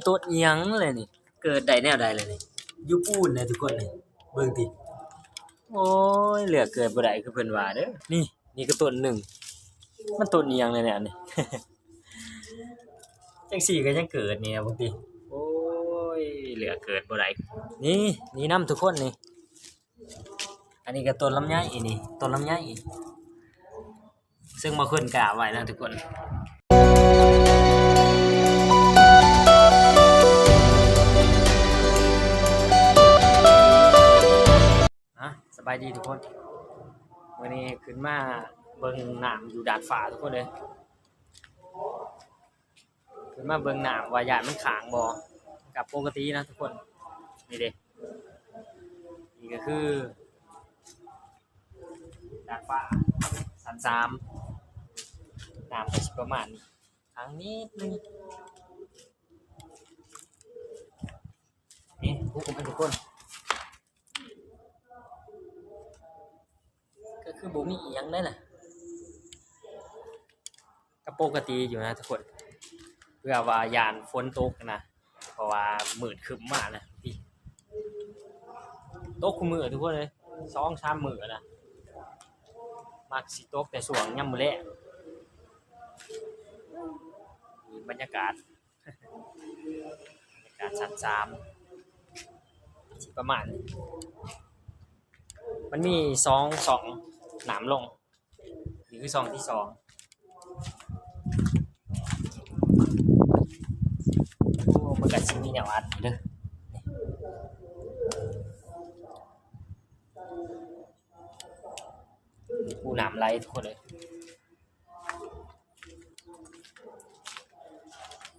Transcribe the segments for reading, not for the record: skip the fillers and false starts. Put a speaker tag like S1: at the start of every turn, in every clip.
S1: ตัวเอียงเลยนี่เกิดได้แนวใดเลยนี่อยู่ปูนนะทุกคนนี่เบิ่งติโอ้ยเหลือเกิดบ่ได้คือเพิ่นว่าเด้อนี่นี่ก็ต้นหนึ่งมันต้นอีหยังเลยเนี่ยนี่ จังซี่ก็ยังเกิดนี่นะบางทีโอ้ยเหลือเกิดบ่ได้นี่นี่นํทุกคนนี่อันนี้ก็ต้นลำไยนี่ต้นลำไยซึ่งมาขึ้นกะไว้นะทุกคนสบายดีทุกคนวันนี้ขึ้นมาเบิ่งน้ำอยู่ดาดฟ้าทุกคนเลยขึ้นมาเบิ่งน้ำว่าญาติมันขางบ่กับปกตินะทุกคนนี่เด้นี่ก็คือดาดฟ้าชั้น3น้ำก็สิประมาณนี้ทางนี้นี่ทุกคนก็คือบ่มีอีหยังได้ล่ะก็ปกติอยู่นะทุกคนเพื่อว่ายานฝนตกนะเพราะว่ามืดครึ้มมากนะพี่ตกคุมื้อทุกคนเลย 2-3 มื้อนะมักสิตกแต่ช่วงยามมื้อแลงนี่บรรยากาศชั้น3สิประมาณนี้มันมี2หนามลงนี่คือ2ที่2มันก็สิมีแนวอัดเด้อผู้หนามไหลทุกคนเลย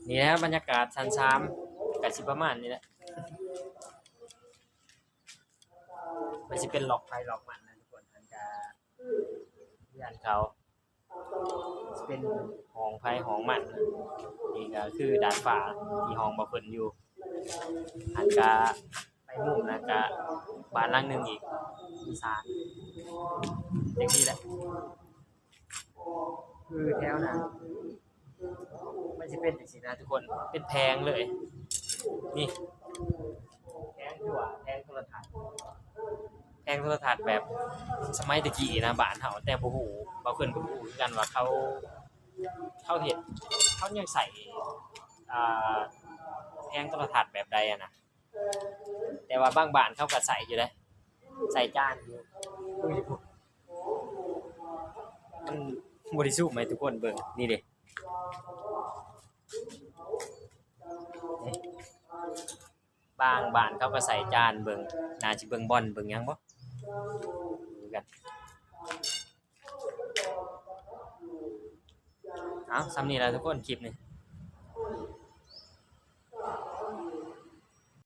S1: นี่นะบรรยากาศชั้น3ก็สิประมาณนี้แหละมันสิเป็นหลอกไฟหลอกมันนะทุกคนมันจะย่านเขาสิเป็นห้องไฟห้องมันนี่ก็คือดาดฟ้าที่ห้องบ่เพิ่นอยู่อันก็ไปมุมนะก็บ้านหลังนึงอีกอีสานจังซี่แหละคือแถวนั้นมันสิเป็นจังซี่นะทุกคนเป็นแพงเลยนี่แพงอยู่อ่ะแพงโทรทัศน์แบบสมัยตะกี้นะบ้านเฮาแต่บ่ฮู้บ่เพิ่นก็บ่ฮู้คือกันว่าเขาเฮ็ดเขายังใส่อ่าแพงโทรทัศน์แบบใดอะนะแต่ว่าบางบ้านเขาก็ใส่อยู่เด้ใส่จานอยู่มันบ่ได้สูบไหมทุกคนเบิ่งนี่เด้บางบ้านเขาก็ใส่จานเบิ่งน่าสิเบิ่งบอลเบิ่งหยังบ่ดูกันเอาซ้ำนี้แหละทุกคนคลิปนี้